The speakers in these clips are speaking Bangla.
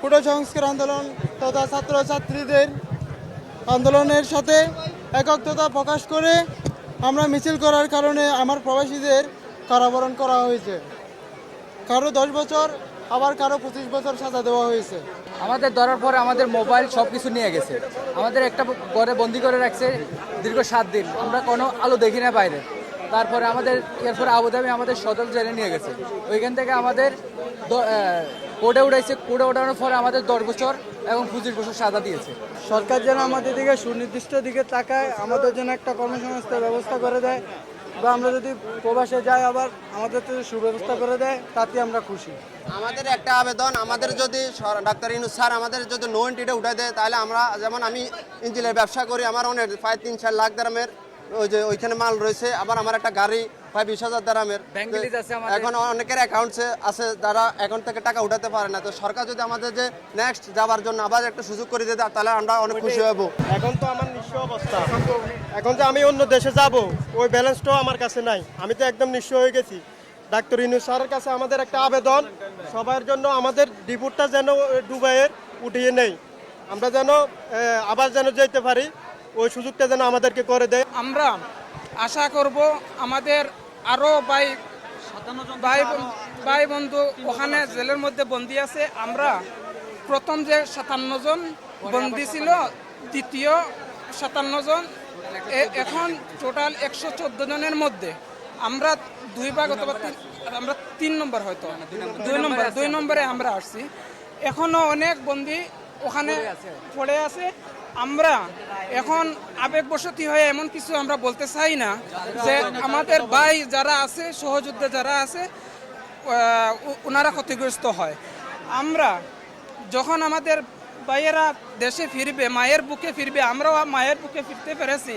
কোটা সংস্কার আন্দোলন তথা ছাত্রছাত্রীদের আন্দোলনের সাথে একত্রতা প্রকাশ করে আমরা মিছিল করার কারণে আমার প্রবাসীদের কারাবরণ করা হয়েছে। কারো 10 বছর, আবার কারো 25 বছর সাজা দেওয়া হয়েছে। আমাদের ধরার পরে আমাদের মোবাইল সব কিছু নিয়ে গেছে। আমাদের একটা ঘরে বন্দি করে রাখছে দীর্ঘ 7 দিন। আমরা কোনো আলো দেখি না বাইরে। তারপরে এরপরে আবুধাবি আমাদের সদর জেলে নিয়ে গেছে। ওইখান থেকে আমাদের কোর্টে উঠাইছে। কোর্টে ওঠানোর পরে আমাদের 10 বছর এবং 25 বছর সাজা দিয়েছে। সরকার যেন আমাদের দিকে সুনির্দিষ্ট দিকে তাকায়, আমাদের জন্য একটা কর্মসংস্থান ব্যবস্থা করে দেয়, বা আমরা যদি প্রবাসে যাই আবার আমাদের তো সুব্যবস্থা করে দেয়, তাতে আমরা খুশি। আমাদের একটা আবেদন, আমাদের যদি ডাক্তার ইউনূস স্যার আমাদের যদি নো এন্ট্রিটা উঠাই দেয়, তাহলে আমরা, যেমন আমি ইঞ্জিনের ব্যবসা করি, আমার অনেক প্রায় 3-4 লাখ দামের ওইখানে মাল রয়েছে। আবার আমার একটা গাড়ি প্রায় 20,000 দামের। এখন অনেকের অ্যাকাউন্টসে আছে, যারা অ্যাকাউন্ট থেকে টাকা উঠাতে পারে না। তো সরকার যদি আমাদের যে নেক্সট যাওয়ার জন্য আবার একটা সুযোগ করে দিতে, তাহলে আমরা অনেক খুশি হব। এখন তো আমার নিঃস্ব অবস্থা, এখন যে আমি অন্য দেশে যাব ওই ব্যালেন্সটাও আমার কাছে নাই। আমি তো একদম নিঃস্ব হয়ে গেছি। ডাক্তার ইউনূস স্যারের কাছে আমাদের একটা আবেদন, সবার জন্য আমাদের ডিপোর্টটা যেন দুবাইয়ের উঠিয়ে নেই, আমরা যেন আবার যেন যেতে পারি, ওই সুযোগটা যেন আমাদেরকে করে দেয়। আমরা আশা করব আমাদের আরও ভাই বন্ধু ওখানে জেলের মধ্যে বন্দী আছে। আমরা প্রথম যে 57 জন বন্দী ছিল, দ্বিতীয় 57 জন, এখন টোটাল 114 জনের মধ্যে আমরা 2 ভাগ অথবা আমরা 3 নম্বর, হয়তো 2 নম্বরে আমরা আসছি। এখনো অনেক বন্দী ওখানে পড়ে আছে। আমরা এখন আবেগবশতী হয়ে এমন কিছু আমরা বলতে চাই না যে আমাদের ভাই যারা আছে, সহযোদ্ধা যারা আছে, ওনারা ক্ষতিগ্রস্ত হয়। আমরা যখন আমাদের ভাইয়েরা দেশে ফিরবে, মায়ের বুকে ফিরবে, আমরাও মায়ের বুকে ফিরতে পেরেছি।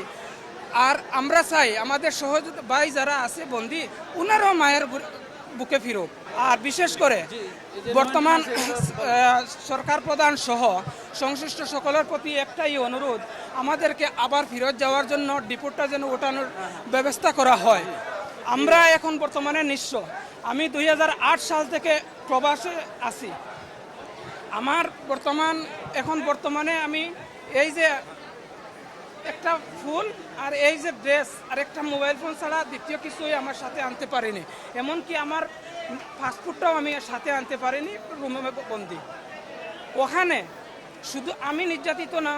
আর আমরা চাই আমাদের সহযোদ্ধা ভাই যারা আছে বন্দী, ওনারাও মায়ের বুকে ফিরুক। আর বিশেষ করে বর্তমান সরকার প্রধান সহ সংশ্লিষ্ট সকলের প্রতি একটাই অনুরোধ, আমাদেরকে আবার ফেরত যাওয়ার জন্য ডিপোর্টটা যেন ওঠানোর ব্যবস্থা করা হয়। আমরা এখন বর্তমানে নিঃস্ব। আমি 2008 সাল থেকে প্রবাসে আছি। আমার বর্তমানে আমি এই যে একটা ফুল আর এই যে ড্রেস আর একটা মোবাইল ফোন ছাড়া দ্বিতীয় কিছুই আমার সাথে আনতে পারিনি। এমনকি আমার পাসপোর্টটাও আমি সাথে আনতে পারিনি, রুমে বন্দি। ওখানে শুধু আমি নির্যাতিত না,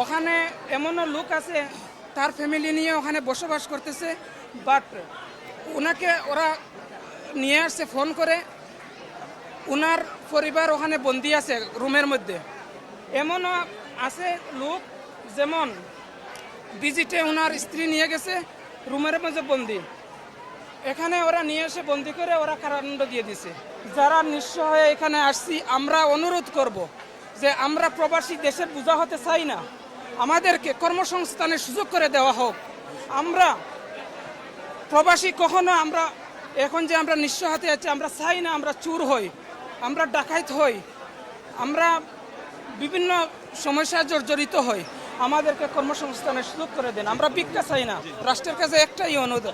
ওখানে এমনও লোক আছে তার ফ্যামিলি নিয়ে ওখানে বসবাস করতেছে, বাট ওনাকে ওরা নিয়ে আসছে ফোন করে, ওনার পরিবার ওখানে বন্দি আছে রুমের মধ্যে। এমনও আছে লোক, যেমন ভিজিটে ওনার স্ত্রী নিয়ে গেছে, রুমের মধ্যে বন্দি। এখানে ওরা নিয়ে এসে বন্দি করে ওরা কারাদণ্ড দিয়ে দিছে। যারা নিঃস্ব হয়ে এখানে আসছি, আমরা অনুরোধ করব যে আমরা প্রবাসী দেশের বোঝা হতে চাই না, আমাদেরকে কর্মসংস্থানের সুযোগ করে দেওয়া হোক। আমরা প্রবাসী কখনো আমরা এখন যে আমরা নিঃস্ব হতে যাচ্ছি, আমরা চাই না আমরা চুর হই, আমরা ডাকাইত হই, আমরা বিভিন্ন সমস্যায় জর্জরিত হই। আমাদেরকে কর্মসংস্থানের সুযোগ করে দেন। আমরা ভিক্ষা চাই না। রাষ্ট্রের কাছে একটাই অনুরোধ।